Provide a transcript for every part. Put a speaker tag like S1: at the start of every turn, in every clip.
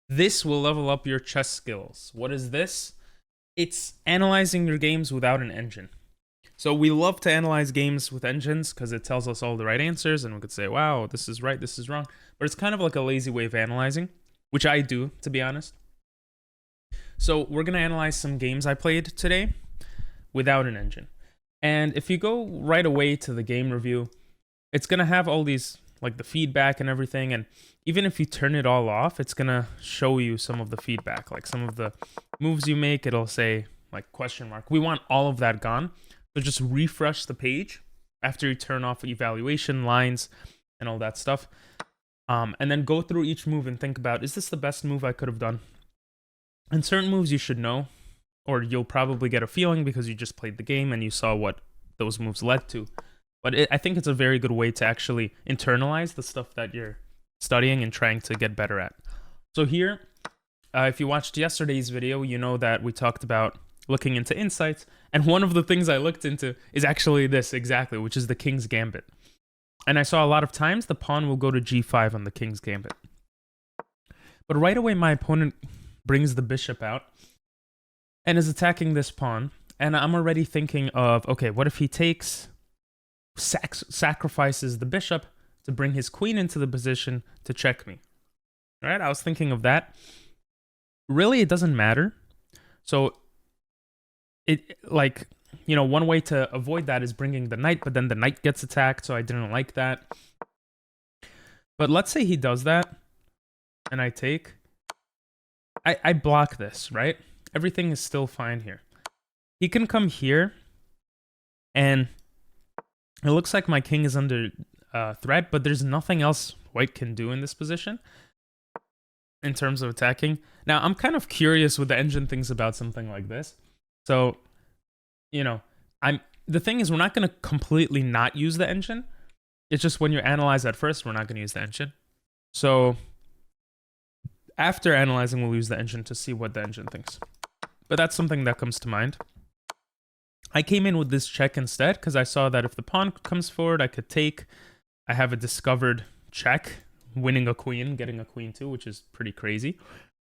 S1: This will level up your chess skills. What is this? It's analyzing your games without an engine. So we love to analyze games with engines because it tells us all the right answers and we could say, wow, this is right, this is wrong. But it's kind of like a lazy way of analyzing, which I do, to be honest. So we're going to analyze some games I played today without an engine. And if you go right away to the game review, it's going to have all these, like the feedback and everything. And even if you turn it all off, it's going to show you some of the feedback, like some of the moves you make. It'll say like question mark. We want all of that gone. So just refresh the page after you turn off evaluation lines and all that stuff. And then go through each move and think about, is this the best move I could have done? And certain moves you should know, or you'll probably get a feeling because you just played the game and you saw what those moves led to. But I think it's a very good way to actually internalize the stuff that you're studying and trying to get better at. So here, if you watched yesterday's video, you know that we talked about looking into insights. And one of the things I looked into is actually this exactly, which is the King's Gambit. And I saw a lot of times the pawn will go to g5 on the King's Gambit. But right away, my opponent brings the bishop out and is attacking this pawn. And I'm already thinking of, okay, what if he takes, sacrifices the bishop to bring his queen into the position to check me? All right, I was thinking of that. Really, it doesn't matter. So one way to avoid that is bringing the knight, but then the knight gets attacked, so I didn't like that. But let's say he does that, and I take. I block this, right? Everything is still fine here. He can come here, and it looks like my king is under threat, but there's nothing else white can do in this position in terms of attacking. Now, I'm kind of curious what the engine thinks about something like this. So, the thing is, we're not going to completely not use the engine. It's just when you analyze at first, we're not going to use the engine. So after analyzing, we'll use the engine to see what the engine thinks. But that's something that comes to mind. I came in with this check instead because I saw that if the pawn comes forward, I could take. I have a discovered check, winning a queen, getting a queen too, which is pretty crazy.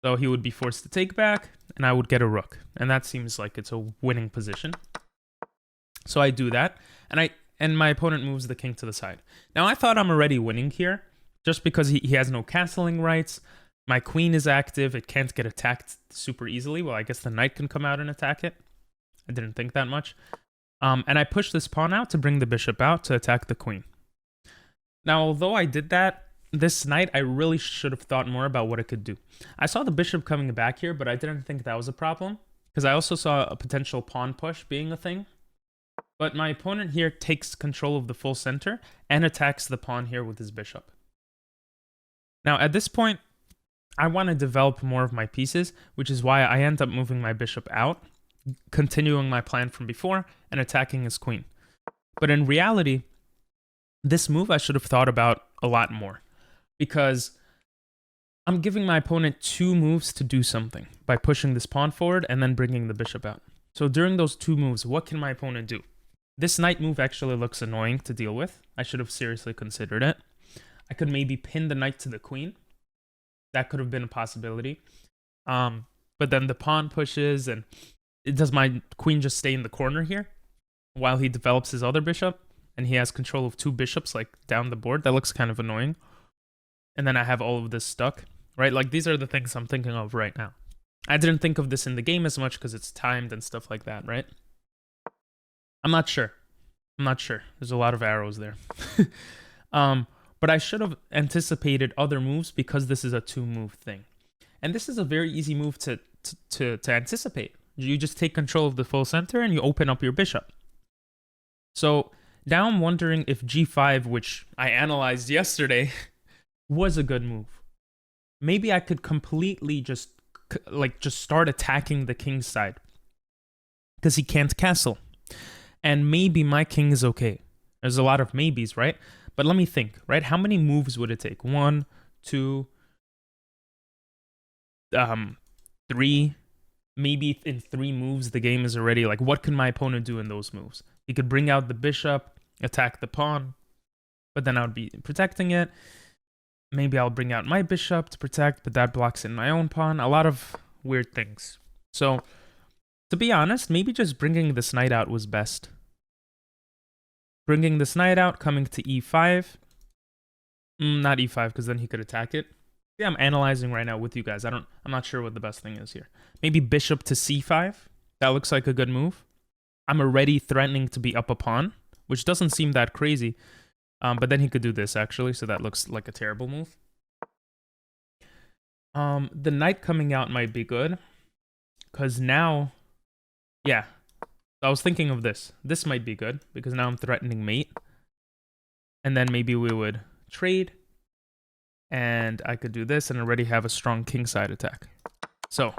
S1: So he would be forced to take back, and I would get a rook. And that seems like it's a winning position. So I do that, and my opponent moves the king to the side. Now, I thought I'm already winning here, just because he has no castling rights. My queen is active. It can't get attacked super easily. Well, I guess the knight can come out and attack it. I didn't think that much. And I push this pawn out to bring the bishop out to attack the queen. Now, although I did that, this knight, I really should have thought more about what it could do. I saw the bishop coming back here, but I didn't think that was a problem, because I also saw a potential pawn push being a thing. But my opponent here takes control of the full center and attacks the pawn here with his bishop. Now, at this point, I want to develop more of my pieces, which is why I end up moving my bishop out, continuing my plan from before, and attacking his queen. But in reality, this move I should have thought about a lot more, because I'm giving my opponent 2 moves to do something by pushing this pawn forward and then bringing the bishop out. So during those 2 moves, what can my opponent do? This knight move actually looks annoying to deal with. I should have seriously considered it. I could maybe pin the knight to the queen. That could have been a possibility. But then the pawn pushes, and does my queen just stay in the corner here while he develops his other bishop? And he has control of 2 bishops like down the board. That looks kind of annoying. And then I have all of this stuck, right? Like, these are the things I'm thinking of right now. I didn't think of this in the game as much because it's timed and stuff like that, right? I'm not sure. There's a lot of arrows there. But I should have anticipated other moves because this is a 2-move thing. And this is a very easy move to anticipate. You just take control of the full center and you open up your bishop. So now I'm wondering if g5, which I analyzed yesterday, was a good move. Maybe I could completely just start attacking the king's side because he can't castle. And maybe my king is okay. There's a lot of maybes, right? But let me think, right? How many moves would it take? 1, 2, 3. Maybe in 3 moves, the game is already like, what can my opponent do in those moves? He could bring out the bishop, attack the pawn, but then I would be protecting it. maybe I'll bring out my bishop to protect, but that blocks in my own pawn. A lot of weird things. So, to be honest, maybe just bringing this knight out was best. Bringing this knight out, coming to e5. Not e5, because then he could attack it. Yeah, I'm analyzing right now with you guys. I'm not sure what the best thing is here. Maybe bishop to c5. That looks like a good move. I'm already threatening to be up a pawn, which doesn't seem that crazy. But then he could do this, actually, so that looks like a terrible move. The knight coming out might be good, because now, yeah, I was thinking of this. This might be good, because now I'm threatening mate. And then maybe we would trade, and I could do this and already have a strong kingside attack. So,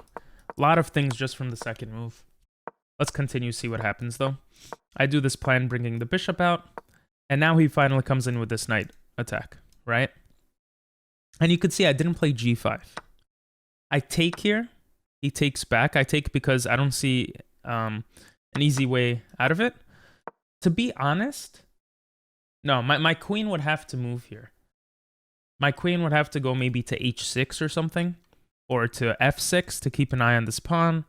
S1: a lot of things just from the second move. Let's continue, see what happens, though. I do this plan bringing the bishop out, and now he finally comes in with this knight attack, right? And you could see I didn't play g5. I take here, he takes back. I take because I don't see an easy way out of it. To be honest, no, my queen would have to move here. My queen would have to go maybe to h6 or something, or to f6 to keep an eye on this pawn.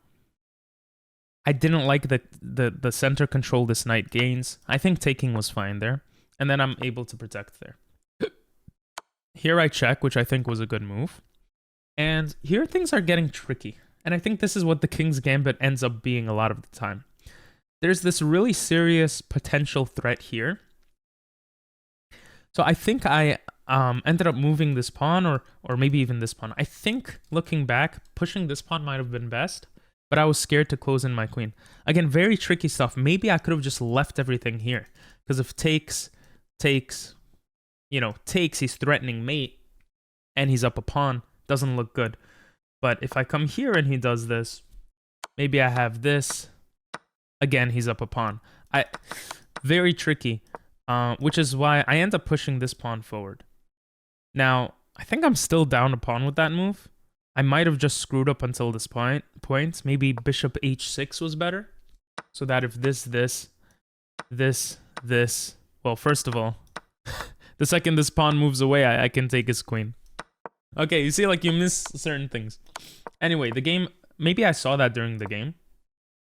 S1: I didn't like the center control this knight gains. I think taking was fine there. And then I'm able to protect there. Here I check, which I think was a good move. And here things are getting tricky. And I think this is what the King's Gambit ends up being a lot of the time. There's this really serious potential threat here. So I think I ended up moving this pawn, or maybe even this pawn. I think, looking back, pushing this pawn might have been best. But I was scared to close in my queen. Again, very tricky stuff. Maybe I could have just left everything here. Because if takes, he's threatening mate, and he's up a pawn, doesn't look good. But if I come here and he does this, maybe I have this. Again, he's up a pawn. Very tricky, which is why I end up pushing this pawn forward. Now, I think I'm still down a pawn with that move. I might have just screwed up until this point. Maybe bishop h6 was better. So that if this, well, first of all, the second this pawn moves away, I can take his queen. Okay, you see, like, you miss certain things. Anyway, the game, maybe I saw that during the game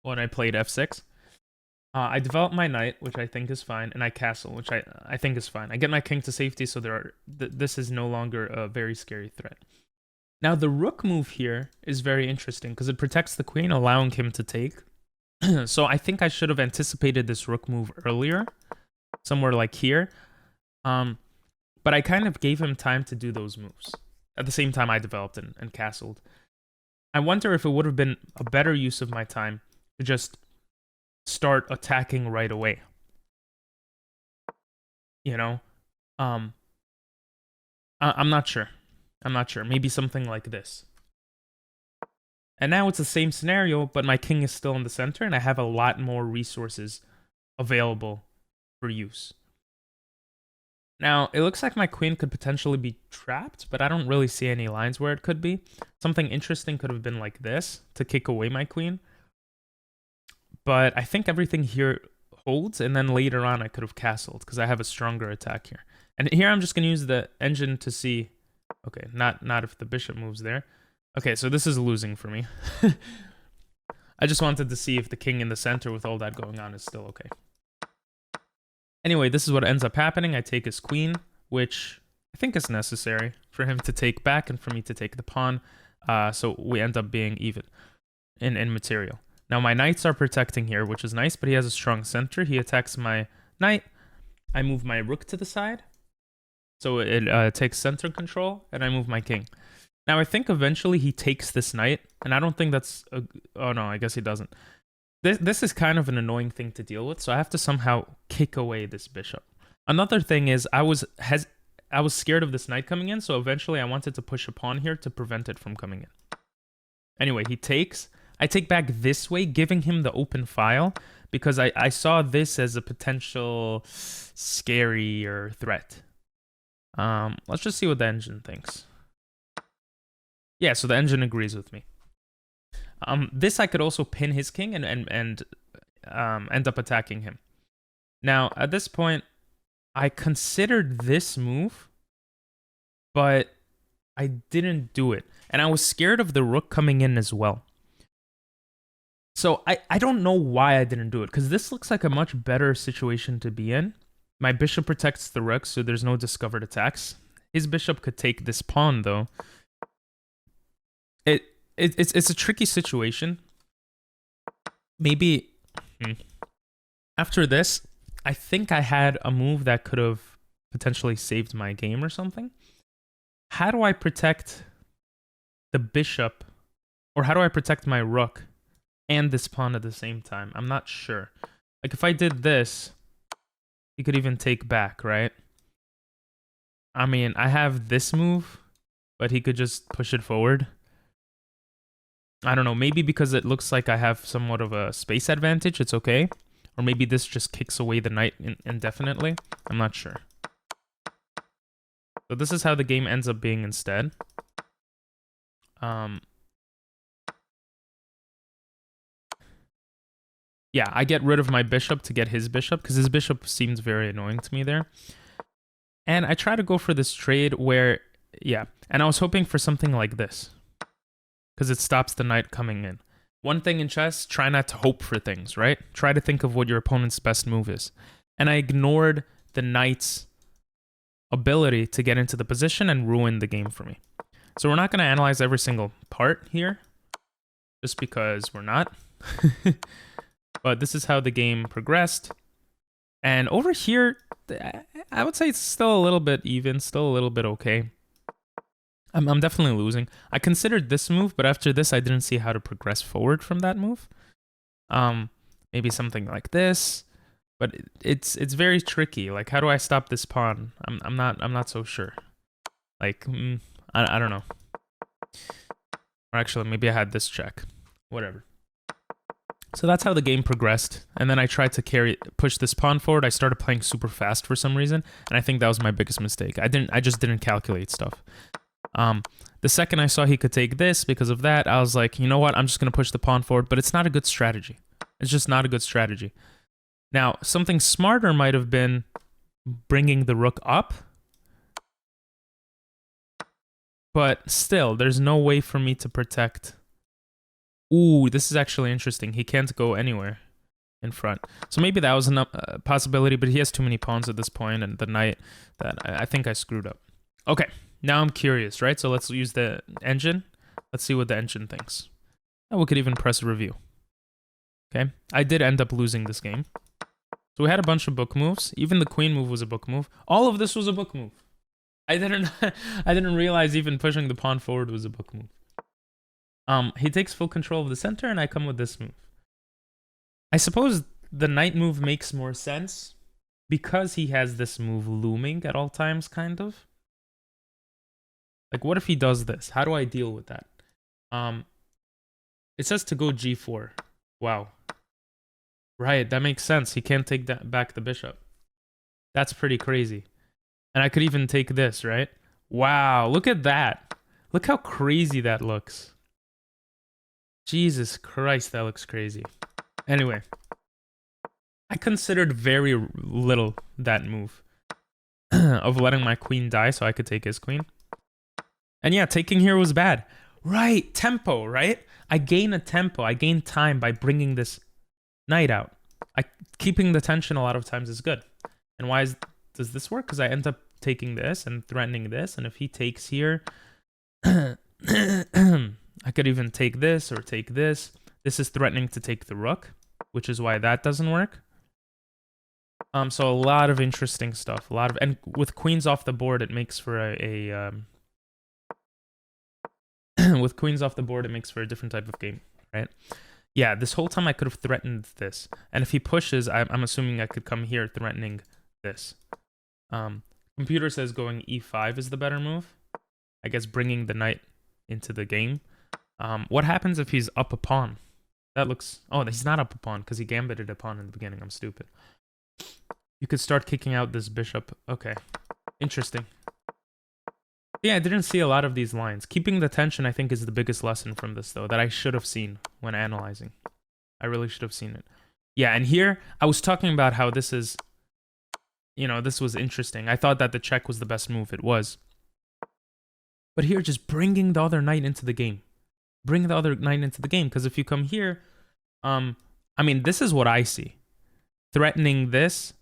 S1: when I played f6. I develop my knight, which I think is fine, and I castle, which I think is fine. I get my king to safety, so this is no longer a very scary threat. Now, the rook move here is very interesting because it protects the queen, allowing him to take. So I think I should have anticipated this rook move earlier, somewhere like here. But I kind of gave him time to do those moves. At the same time, I developed and castled. I wonder if it would have been a better use of my time to just start attacking right away. You know? I'm not sure. Maybe something like this. And now it's the same scenario, but my king is still in the center, and I have a lot more resources available for use. Now, it looks like my queen could potentially be trapped, but I don't really see any lines where it could be. Something interesting could have been like this, to kick away my queen. But I think everything here holds, and then later on I could have castled, because I have a stronger attack here. And here I'm just going to use the engine to see... Okay, not if the bishop moves there. Okay, so this is losing for me. I just wanted to see if the king in the center with all that going on is still okay. Anyway, this is what ends up happening. I take his queen, which I think is necessary for him to take back and for me to take the pawn. So we end up being even in material. Now my knights are protecting here, which is nice, but he has a strong center. He attacks my knight. I move my rook to the side. So it takes center control, and I move my king. Now, I think eventually he takes this knight, and I don't think that's... oh, no, I guess he doesn't. This is kind of an annoying thing to deal with, so I have to somehow kick away this bishop. Another thing is I was scared of this knight coming in, so eventually I wanted to push a pawn here to prevent it from coming in. Anyway, he takes. I take back this way, giving him the open file, because I saw this as a potential scary or threat. Let's just see what the engine thinks. Yeah, so the engine agrees with me. This I could also pin his king and end up attacking him. Now, at this point, I considered this move but I didn't do it. And I was scared of the rook coming in as well. So I don't know why I didn't do it, because this looks like a much better situation to be in. My bishop protects the rook, so there's no discovered attacks. His bishop could take this pawn, though. It's a tricky situation. Maybe after this, I think I had a move that could have potentially saved my game or something. How do I protect the bishop, or how do I protect my rook and this pawn at the same time? I'm not sure. Like, if I did this, he could even take back, right? I mean, I have this move, but he could just push it forward. I don't know, maybe because it looks like I have somewhat of a space advantage, it's okay. Or maybe this just kicks away the knight indefinitely. I'm not sure. So this is how the game ends up being instead. Yeah, I get rid of my bishop to get his bishop, because his bishop seems very annoying to me there. And I try to go for this trade where, yeah, and I was hoping for something like this, because it stops the knight coming in. One thing in chess, try not to hope for things, right? Try to think of what your opponent's best move is. And I ignored the knight's ability to get into the position and ruin the game for me. So we're not going to analyze every single part here, just because we're not. But this is how the game progressed. And over here, I would say it's still a little bit even, still a little bit okay. I'm definitely losing. I considered this move, but after this, I didn't see how to progress forward from that move. Maybe something like this, but it's very tricky. Like, how do I stop this pawn? I'm not so sure. Like, I don't know. Or actually, maybe I had this check. Whatever. So that's how the game progressed. And then I tried to push this pawn forward. I started playing super fast for some reason, and I think that was my biggest mistake. I just didn't calculate stuff. The second I saw he could take this because of that, I was like, you know what? I'm just going to push the pawn forward, but it's not a good strategy. It's just not a good strategy. Now, something smarter might have been bringing the rook up, but still, there's no way for me to protect. Ooh, this is actually interesting. He can't go anywhere in front. So maybe that was a possibility, but he has too many pawns at this point, and the knight, that I think I screwed up. Okay, now I'm curious, right? So let's use the engine. Let's see what the engine thinks. And we could even press review. Okay, I did end up losing this game. So we had a bunch of book moves. Even the queen move was a book move. All of this was a book move. I didn't realize even pushing the pawn forward was a book move. He takes full control of the center, and I come with this move. I suppose the knight move makes more sense because he has this move looming at all times, kind of. Like, what if he does this? How do I deal with that? It says to go g4. Wow. Right, that makes sense. He can't take back the bishop. That's pretty crazy. And I could even take this, right? Wow, look at that. Look how crazy that looks. Jesus Christ, that looks crazy. Anyway, I considered very little that move of letting my queen die so I could take his queen. And yeah, taking here was bad. Right, tempo, right? I gain a tempo. I gain time by bringing this knight out. Keeping the tension a lot of times is good. And why does this work? Because I end up taking this and threatening this. And if he takes here, I could even take this or take this. This is threatening to take the rook, which is why that doesn't work. So a lot of interesting stuff. And with queens off the board, it makes for with queens off the board, it makes for a different type of game, right? Yeah, this whole time I could have threatened this. And if he pushes, I'm assuming I could come here threatening this. Computer says going e5 is the better move. I guess bringing the knight into the game. What happens if he's up a pawn? That looks... Oh, he's not up a pawn because he gambited a pawn in the beginning. I'm stupid. You could start kicking out this bishop. Okay. Interesting. Yeah, I didn't see a lot of these lines. Keeping the tension, I think, is the biggest lesson from this, though, that I should have seen when analyzing. I really should have seen it. Yeah, and here, I was talking about how this is... You know, this was interesting. I thought that the check was the best move. It was. But here, just bringing the other knight into the game. Bring the other knight into the game. Because if you come here, I mean, this is what I see. Threatening this,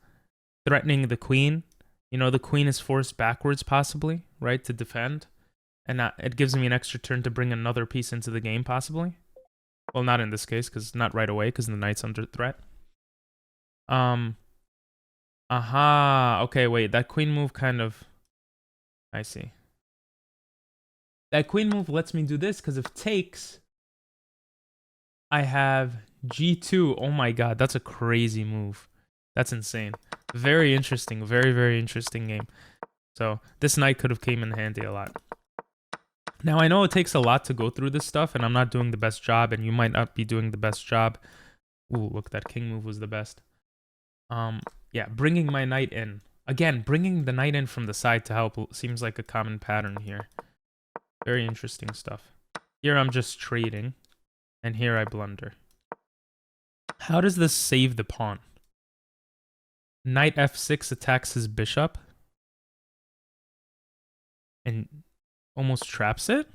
S1: threatening the queen. You know, the queen is forced backwards possibly, right, to defend. And it gives me an extra turn to bring another piece into the game possibly. Well, not in this case, because not right away, because the knight's under threat. Aha. Okay, wait. That queen move kind of... I see. That queen move lets me do this, because if takes, I have g2. Oh my god, that's a crazy move. That's insane. Very interesting. Very, very interesting game. So this knight could have came in handy a lot. Now, I know it takes a lot to go through this stuff, and I'm not doing the best job, and you might not be doing the best job. Ooh, look, that king move was the best. Yeah, bringing my knight in. Again, bringing the knight in from the side to help seems like a common pattern here. Very interesting stuff. Here I'm just trading, and here I blunder. How does this save the pawn? Knight f6 attacks his bishop and almost traps it?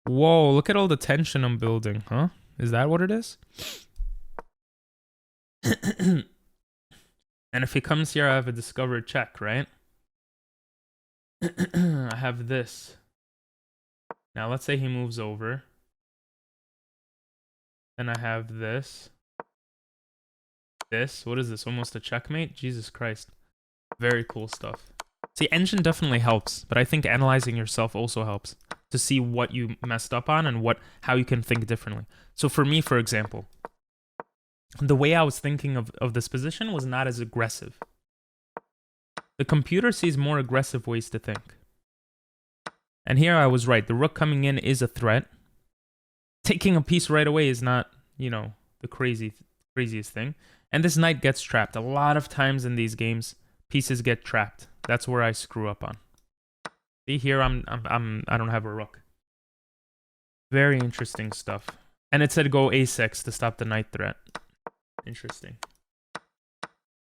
S1: Whoa, look at all the tension I'm building, huh? Is that what it is? And if he comes here, I have a discovered check, right? I have this. Now, let's say he moves over. Then I have this. This. What is this? Almost a checkmate? Jesus Christ. Very cool stuff. See, engine definitely helps, but I think analyzing yourself also helps to see what you messed up on and how you can think differently. So for me, for example, the way I was thinking of this position was not as aggressive. The computer sees more aggressive ways to think. And here I was right. The rook coming in is a threat. Taking a piece right away is not, you know, the craziest thing. And this knight gets trapped. A lot of times in these games, pieces get trapped. That's where I screw up on. See, here I don't have a rook. Very interesting stuff. And it said go a6 to stop the knight threat. Interesting.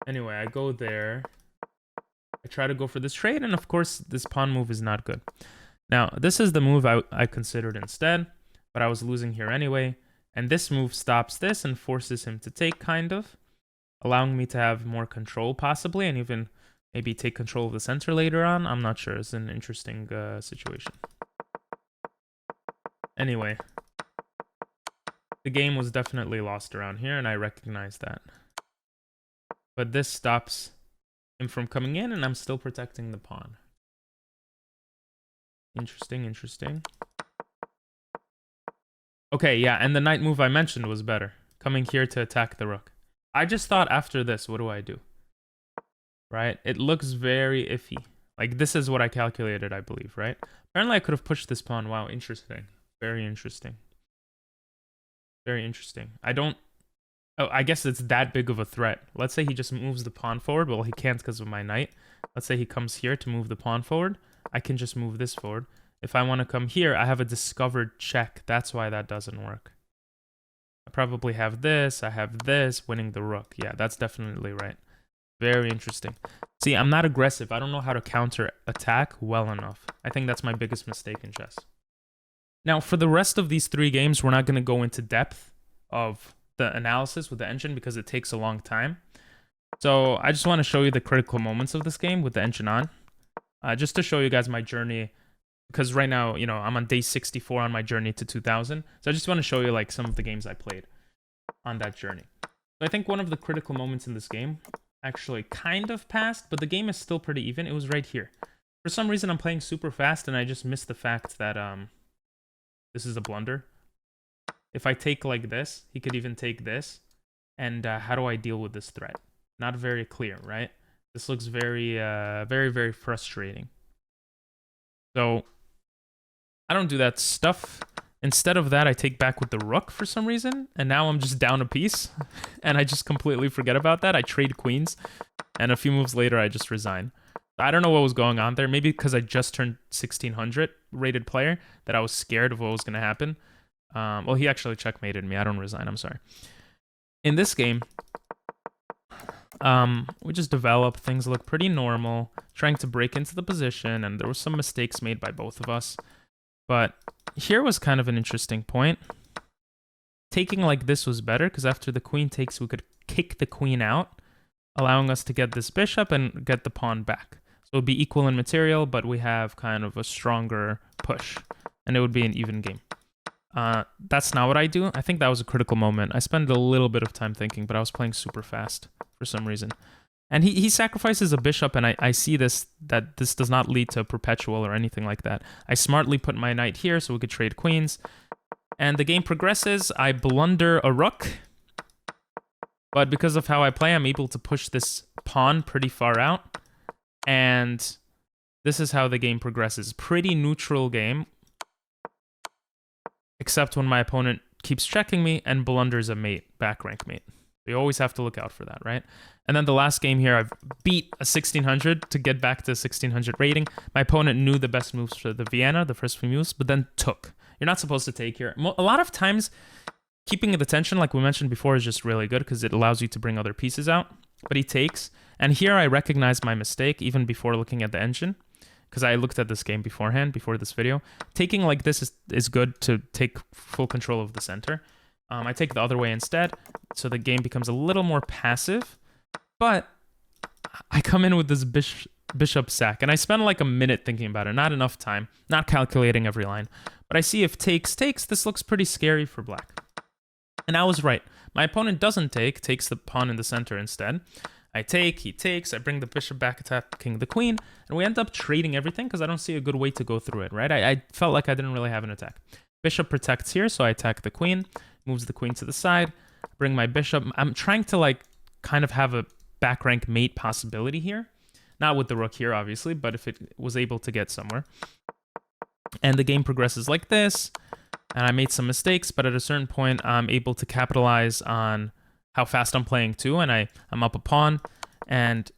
S1: Anyway, I go there. I try to go for this trade, and of course, this pawn move is not good. Now, this is the move I considered instead, but I was losing here anyway. And this move stops this and forces him to take, kind of, allowing me to have more control, possibly, and even maybe take control of the center later on. I'm not sure. It's an interesting situation. Anyway, the game was definitely lost around here, and I recognize that. But this stops him from coming in, and I'm still protecting the pawn. Interesting, interesting. Okay, yeah, and the knight move I mentioned was better. Coming here to attack the rook. I just thought after this, what do I do? Right? It looks very iffy. Like, this is what I calculated, I believe, right? Apparently, I could have pushed this pawn. Wow, interesting. Very interesting. Very interesting. Oh, I guess it's that big of a threat. Let's say he just moves the pawn forward. Well, he can't because of my knight. Let's say he comes here to move the pawn forward. I can just move this forward. If I want to come here, I have a discovered check. That's why that doesn't work. I probably have this. I have this, winning the rook. Yeah, that's definitely right. Very interesting. See, I'm not aggressive. I don't know how to counter attack well enough. I think that's my biggest mistake in chess. Now, for the rest of these 3 games, we're not going to go into depth of the analysis with the engine because it takes a long time. So I just want to show you the critical moments of this game with the engine on. Just to show you guys my journey, because right now, you know, I'm on day 64 on my journey to 2000. So I just want to show you like some of the games I played on that journey. So I think one of the critical moments in this game actually kind of passed, but the game is still pretty even. It was right here. For some reason, I'm playing super fast, and I just missed the fact that this is a blunder. If I take like this, he could even take this. And how do I deal with this threat? Not very clear, right? This looks very, very frustrating. So I don't do that stuff. Instead of that, I take back with the rook for some reason. And now I'm just down a piece. And I just completely forget about that. I trade queens. And a few moves later, I just resign. I don't know what was going on there. Maybe because I just turned 1600 rated player that I was scared of what was going to happen. Well, he actually checkmated me. I don't resign. I'm sorry. In this game, We just develop. Things look pretty normal. Trying to break into the position, and there were some mistakes made by both of us. But here was kind of an interesting point. Taking like this was better, because after the queen takes, we could kick the queen out, allowing us to get this bishop and get the pawn back. So it would be equal in material, but we have kind of a stronger push, and it would be an even game. That's not what I do. I think that was a critical moment. I spent a little bit of time thinking, but I was playing super fast for some reason. And he sacrifices a bishop, and I see that this does not lead to perpetual or anything like that. I smartly put my knight here so we could trade queens. And the game progresses. I blunder a rook. But because of how I play, I'm able to push this pawn pretty far out. And this is how the game progresses. Pretty neutral game. Except when my opponent keeps checking me and blunders a mate, back rank mate. You always have to look out for that, right? And then the last game here, I've beat a 1600 to get back to 1600 rating. My opponent knew the best moves for the Vienna, the first few moves, but then took. You're not supposed to take here. A lot of times, keeping the tension, like we mentioned before, is just really good because it allows you to bring other pieces out. But he takes. And here I recognize my mistake even before looking at the engine, because I looked at this game beforehand, before this video. Taking like this is good to take full control of the center. I take the other way instead, so the game becomes a little more passive. But I come in with this bishop sack, and I spend like a minute thinking about it. Not enough time, not calculating every line. But I see if takes, this looks pretty scary for black. And I was right. My opponent doesn't take, takes the pawn in the center instead. I take, he takes, I bring the bishop back, attacking the queen, and we end up trading everything because I don't see a good way to go through it, right? I felt like I didn't really have an attack. Bishop protects here, so I attack the queen, moves the queen to the side, bring my bishop. I'm trying to like kind of have a back rank mate possibility here. Not with the rook here, obviously, but if it was able to get somewhere. And the game progresses like this, and I made some mistakes, but at a certain point, I'm able to capitalize on how fast I'm playing too, and I'm up a pawn, and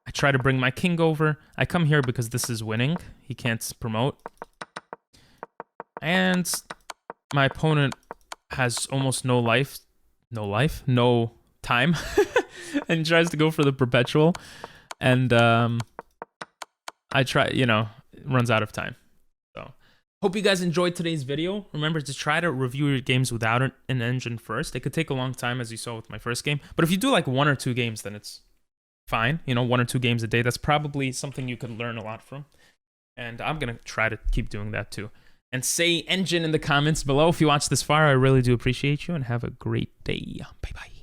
S1: I try to bring my king over. I come here because this is winning. He can't promote. And my opponent has almost no time, and tries to go for the perpetual. And I try, runs out of time. So hope you guys enjoyed today's video. Remember to try to review your games without an engine first. It could take a long time, as you saw with my first game. But if you do like 1 or 2 games, then it's fine. 1 or 2 games a day. That's probably something you could learn a lot from. And I'm going to try to keep doing that too. And say engine in the comments below if you watched this far. I really do appreciate you, and have a great day. Bye-bye.